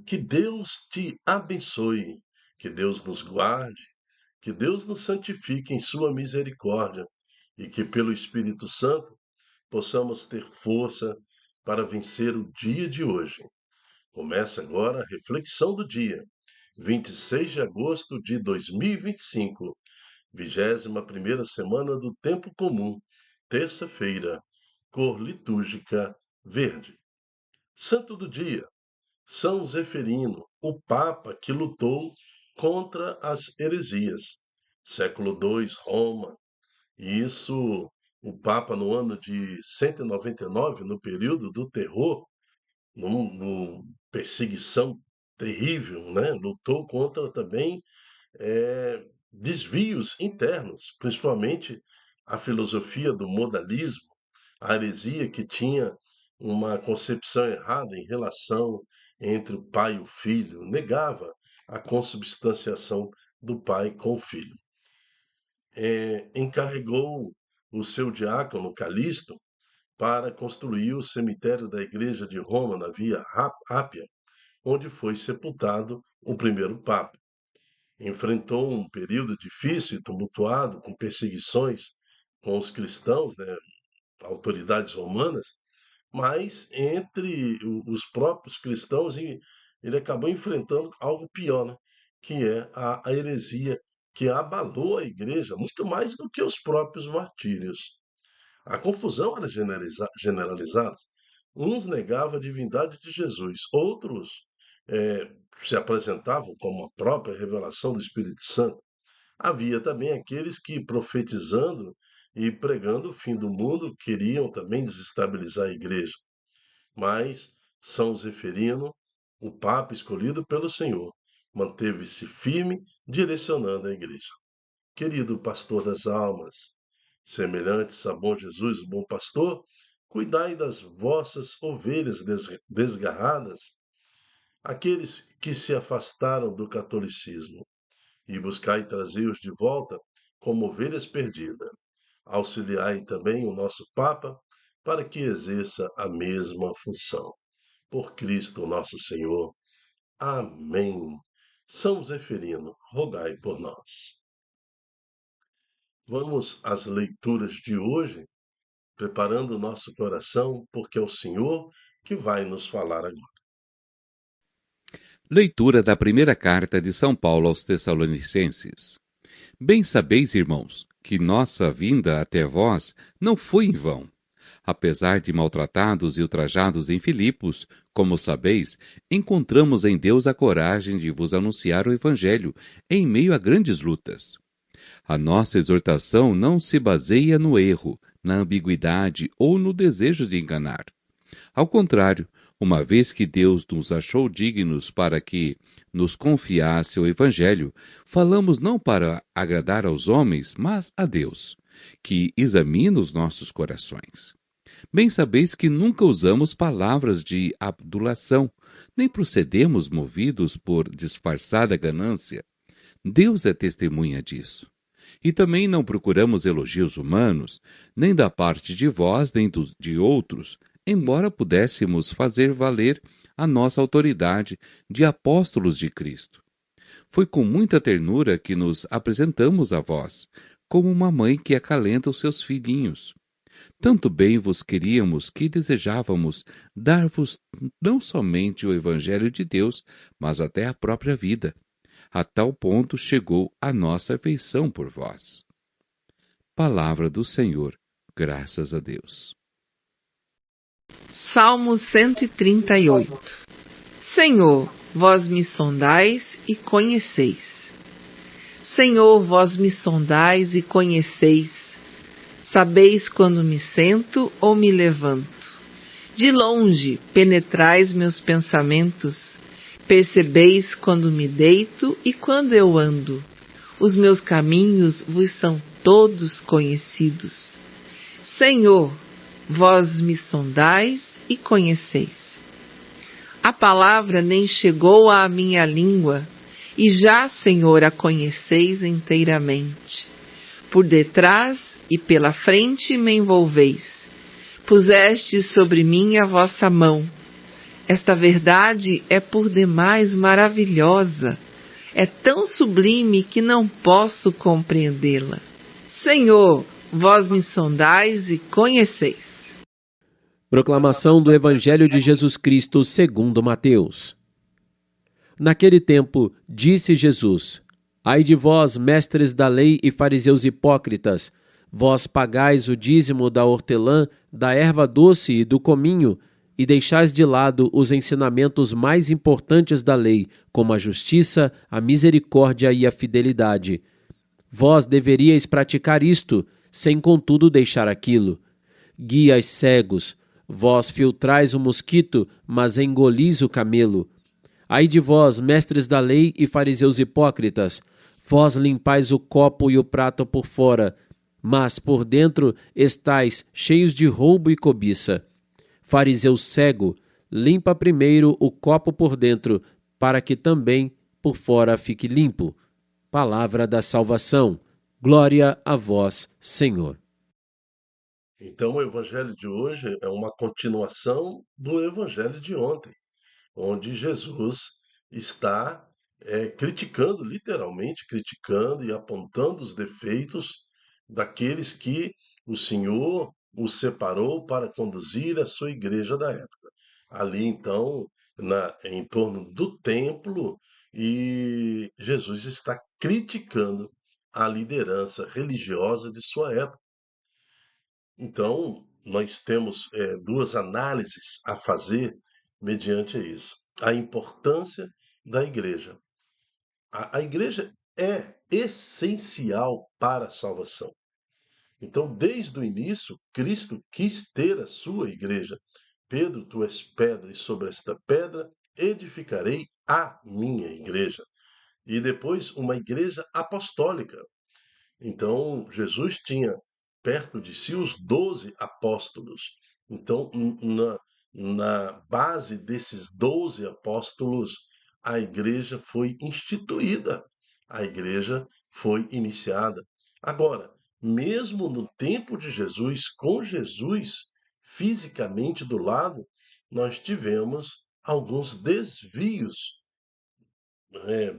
Que Deus te abençoe, que Deus nos guarde, que Deus nos santifique em sua misericórdia e que pelo Espírito Santo possamos ter força para vencer o dia de hoje. Começa agora a reflexão do dia, 26 de agosto de 2025, 21ª semana do Tempo Comum, terça-feira, cor litúrgica verde. Santo do dia, São Zeferino, o Papa que lutou contra as heresias. Século II, Roma. E isso, o Papa, no ano de 199, no período do terror, numa perseguição terrível, né? Lutou contra também desvios internos, principalmente a filosofia do modalismo, a heresia que tinha uma concepção errada em relação entre o pai e o filho, negava a consubstanciação do pai com o filho. Encarregou o seu diácono Calixto para construir o cemitério da igreja de Roma na Via Ápia, onde foi sepultado o primeiro papa. Enfrentou um período difícil e tumultuado, com perseguições com os cristãos, né, autoridades romanas, mas entre os próprios cristãos ele acabou enfrentando algo pior, né, que é a heresia que abalou a igreja muito mais do que os próprios martírios. A confusão era generalizada. Uns negavam a divindade de Jesus, outros se apresentavam como a própria revelação do Espírito Santo. Havia também aqueles que, profetizando e pregando o fim do mundo, queriam também desestabilizar a igreja. Mas São Zeferino, o Papa escolhido pelo Senhor, manteve-se firme, direcionando a igreja. Querido pastor das almas, semelhantes a bom Jesus, o bom pastor, cuidai das vossas ovelhas desgarradas, aqueles que se afastaram do catolicismo, e buscai trazer-os de volta como ovelhas perdidas. Auxiliai também o nosso Papa para que exerça a mesma função. Por Cristo nosso Senhor. Amém. São Zeferino, rogai por nós. Vamos às leituras de hoje, preparando o nosso coração, porque é o Senhor que vai nos falar agora. Leitura da primeira carta de São Paulo aos Tessalonicenses. Bem sabeis, irmãos, que nossa vinda até vós não foi em vão. Apesar de maltratados e ultrajados em Filipos, como sabeis, encontramos em Deus a coragem de vos anunciar o Evangelho em meio a grandes lutas. A nossa exortação não se baseia no erro, na ambiguidade ou no desejo de enganar. Ao contrário, uma vez que Deus nos achou dignos para que nos confiasse o Evangelho, falamos não para agradar aos homens, mas a Deus, que examina os nossos corações. Bem sabeis que nunca usamos palavras de adulação, nem procedemos movidos por disfarçada ganância. Deus é testemunha disso. E também não procuramos elogios humanos, nem da parte de vós, nem de outros, embora pudéssemos fazer valer a nossa autoridade de apóstolos de Cristo. Foi com muita ternura que nos apresentamos a vós, como uma mãe que acalenta os seus filhinhos. Tanto bem vos queríamos que desejávamos dar-vos não somente o Evangelho de Deus, mas até a própria vida. A tal ponto chegou a nossa afeição por vós. Palavra do Senhor, graças a Deus. Salmo 138. Senhor, vós me sondais e conheceis. Senhor, vós me sondais e conheceis. Sabeis quando me sento ou me levanto. De longe penetrais meus pensamentos. Percebeis quando me deito e quando eu ando. Os meus caminhos vos são todos conhecidos. Senhor, vós me sondais e conheceis. A palavra nem chegou à minha língua, e já, Senhor, a conheceis inteiramente. Por detrás e pela frente me envolveis. Pusestes sobre mim a vossa mão. Esta verdade é por demais maravilhosa. É tão sublime que não posso compreendê-la. Senhor, vós me sondais e conheceis. Proclamação do Evangelho de Jesus Cristo segundo Mateus. Naquele tempo, disse Jesus: Ai de vós, mestres da lei e fariseus hipócritas, vós pagais o dízimo da hortelã, da erva doce e do cominho, e deixais de lado os ensinamentos mais importantes da lei, como a justiça, a misericórdia e a fidelidade. Vós deveríeis praticar isto, sem contudo deixar aquilo. Guias cegos, vós filtrais o mosquito, mas engolis o camelo. Ai de vós, mestres da lei e fariseus hipócritas, vós limpais o copo e o prato por fora, mas por dentro estais cheios de roubo e cobiça. Fariseu cego, limpa primeiro o copo por dentro, para que também por fora fique limpo. Palavra da salvação. Glória a vós, Senhor. Então, o evangelho de hoje é uma continuação do evangelho de ontem, onde Jesus está criticando, literalmente criticando e apontando os defeitos daqueles que o Senhor os separou para conduzir a sua igreja da época. Ali, então, em torno do templo, e Jesus está criticando a liderança religiosa de sua época. Então, nós temos duas análises a fazer mediante isso. A importância da igreja. A igreja é essencial para a salvação. Então, desde o início, Cristo quis ter a sua igreja. Pedro, tu és pedra, e sobre esta pedra edificarei a minha igreja. E depois, uma igreja apostólica. Então, Jesus tinha perto de si os 12 apóstolos. Então, na base desses 12 apóstolos, a igreja foi instituída, a igreja foi iniciada. Agora, mesmo no tempo de Jesus, com Jesus fisicamente do lado, nós tivemos alguns desvios,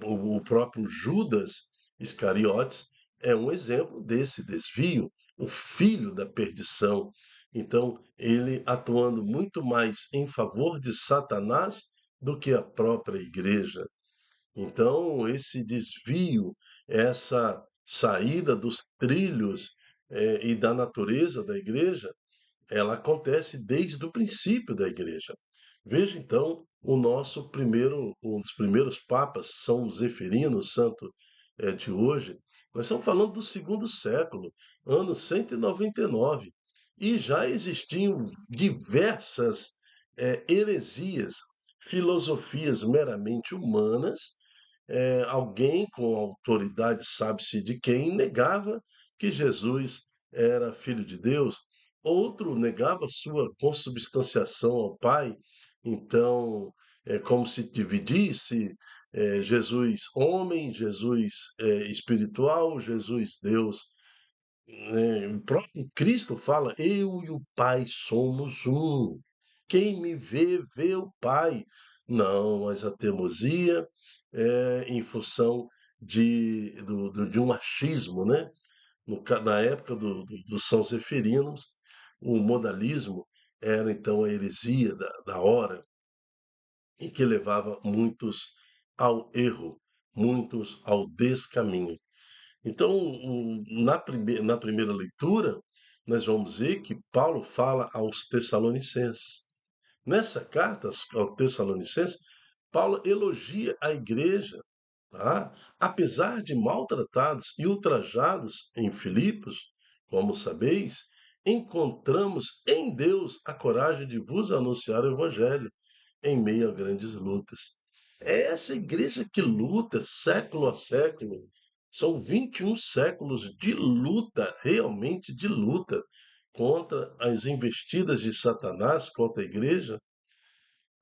o próprio Judas Iscariotes é um exemplo desse desvio, o filho da perdição. Então, ele atuando muito mais em favor de Satanás do que a própria igreja. Então, esse desvio, essa saída dos trilhos e da natureza da igreja, ela acontece desde o princípio da igreja. Veja então um dos primeiros papas, São Zeferino, santo de hoje. Nós estamos falando do segundo século, ano 199, e já existiam diversas heresias, filosofias meramente humanas. Alguém com autoridade, sabe-se de quem, negava que Jesus era filho de Deus. Outro negava sua consubstanciação ao Pai. Então, é como se dividisse Jesus homem, Jesus espiritual, Jesus Deus. O próprio Cristo fala: Eu e o Pai somos um. Quem me vê, vê o Pai. Não, mas a teimosia é em função de um achismo, né? Na época dos São Zefirinos, o modalismo era então a heresia da hora, e que levava muitos ao erro, muitos ao descaminho. Então, na primeira leitura, nós vamos ver que Paulo fala aos Tessalonicenses. Nessa carta aos Tessalonicenses, Paulo elogia a igreja, tá? Apesar de maltratados e ultrajados em Filipos, como sabeis, encontramos em Deus a coragem de vos anunciar o Evangelho em meio a grandes lutas. É essa igreja que luta século a século. São 21 séculos de luta, realmente de luta, contra as investidas de Satanás contra a igreja.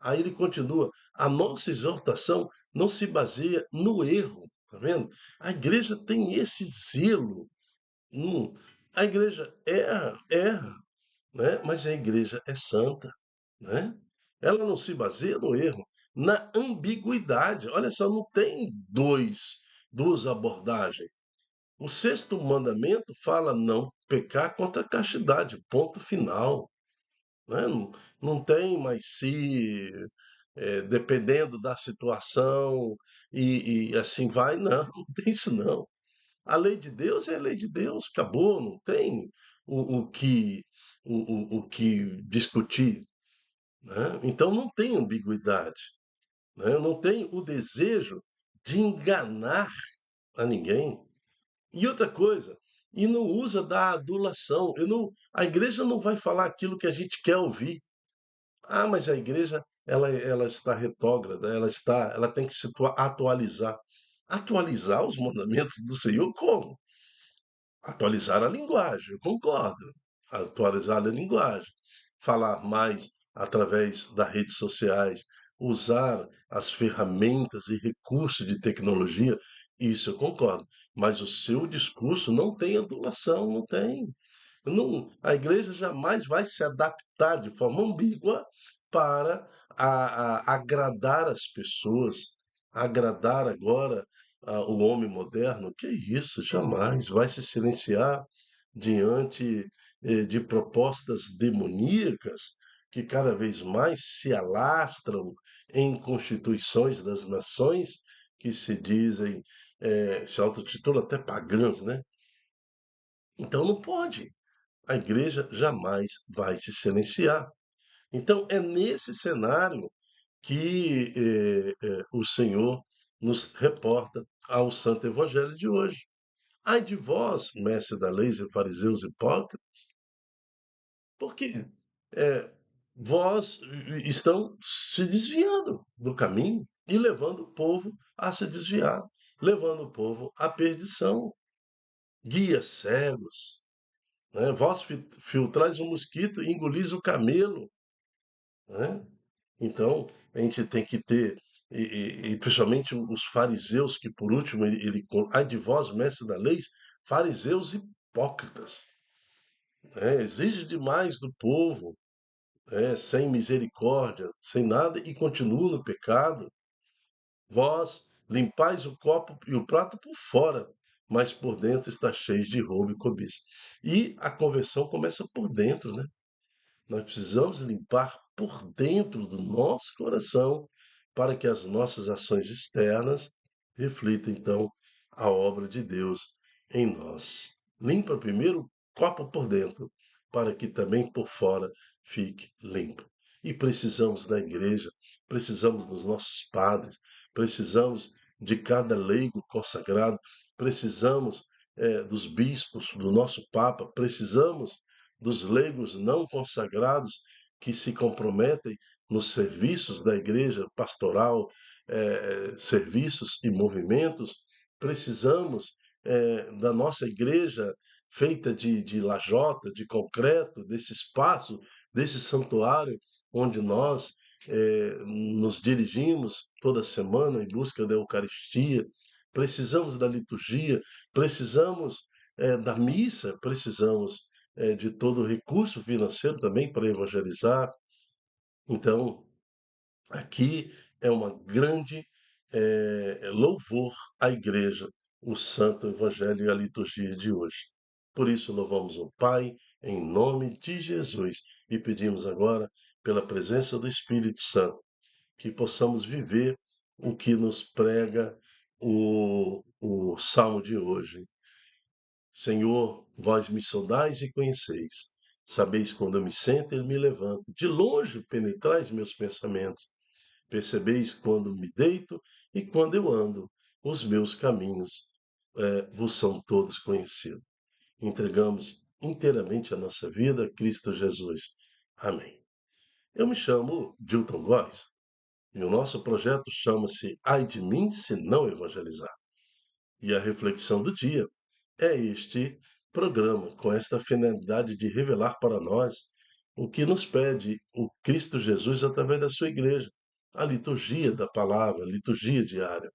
Aí ele continua: a nossa exaltação não se baseia no erro, tá vendo? A igreja tem esse zelo. Hum, a igreja erra, né? Mas a igreja é santa, né? Ela não se baseia no erro, na ambiguidade. Olha só, não tem duas abordagens. O sexto mandamento fala não pecar contra a castidade, ponto final. Né? Não tem mais se, dependendo da situação, e assim vai, não, não tem isso não. A lei de Deus é a lei de Deus, acabou, não tem o que discutir. Né? Então não tem ambiguidade. Né? Não tem o desejo de enganar a ninguém. E outra coisa, e não usa da adulação. A igreja não vai falar aquilo que a gente quer ouvir. Ah, mas a igreja ela está retrógrada, ela tem que se atualizar. Atualizar os mandamentos do Senhor como? Atualizar a linguagem, eu concordo. Atualizar a linguagem. Falar mais através das redes sociais, usar as ferramentas e recursos de tecnologia, isso eu concordo. Mas o seu discurso não tem adulação, não tem. Não, a igreja jamais vai se adaptar de forma ambígua para agradar as pessoas, agradar agora o homem moderno. Que isso, jamais vai se silenciar diante de propostas demoníacas que cada vez mais se alastram em constituições das nações que se dizem, se autotitulam até pagãs, né? Então não pode. A igreja jamais vai se silenciar. Então, é nesse cenário que o Senhor nos reporta ao Santo Evangelho de hoje. Ai de vós, mestre da lei e fariseus hipócritas, porque vós estão se desviando do caminho e levando o povo a se desviar, levando o povo à perdição. Guias cegos, né? Vós filtrais o mosquito e engolis o camelo. Né? Então, a gente tem que ter, e principalmente os fariseus, que por último ai de vós, mestres da lei, fariseus hipócritas, né? Exige demais do povo, né? Sem misericórdia, sem nada, e continua no pecado. Vós limpais o copo e o prato por fora, mas por dentro está cheio de roubo e cobiça. E a conversão começa por dentro, né? Nós precisamos limpar por dentro do nosso coração para que as nossas ações externas reflitam, então, a obra de Deus em nós. Limpa primeiro o copo por dentro, para que também por fora fique limpo. E precisamos da igreja, precisamos dos nossos padres, precisamos de cada leigo consagrado, precisamos dos bispos, do nosso Papa, precisamos dos leigos não consagrados que se comprometem nos serviços da igreja pastoral, serviços e movimentos. Precisamos da nossa igreja feita de lajota, de concreto, desse espaço, desse santuário onde nós nos dirigimos toda semana em busca da Eucaristia. Precisamos da liturgia, precisamos da missa, precisamos de todo o recurso financeiro também para evangelizar. Então, aqui é uma grande louvor à Igreja, o Santo Evangelho e a liturgia de hoje. Por isso, louvamos o Pai em nome de Jesus e pedimos agora, pela presença do Espírito Santo, que possamos viver o que nos prega o salmo de hoje. Senhor, vós me sondais e conheceis. Sabeis quando eu me sento e me levanto. De longe penetrais meus pensamentos. Percebeis quando me deito e quando eu ando. Os meus caminhos vos são todos conhecidos. Entregamos inteiramente a nossa vida a Cristo Jesus. Amém. Eu me chamo Dilton Góes e o nosso projeto chama-se Ai de mim se não evangelizar. E a reflexão do dia é este programa, com esta finalidade de revelar para nós o que nos pede o Cristo Jesus através da sua igreja, a liturgia da palavra, a liturgia diária.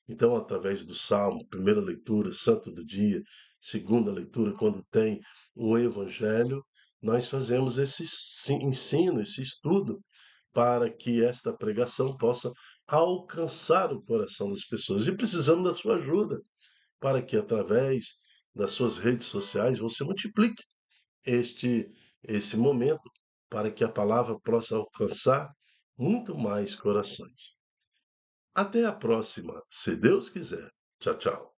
Então, através do salmo, primeira leitura, santo do dia, segunda leitura, quando tem o evangelho, nós fazemos esse ensino, esse estudo, para que esta pregação possa alcançar o coração das pessoas. E precisamos da sua ajuda para que, através das suas redes sociais, você multiplique este esse momento para que a palavra possa alcançar muito mais corações. Até a próxima, se Deus quiser. Tchau, tchau.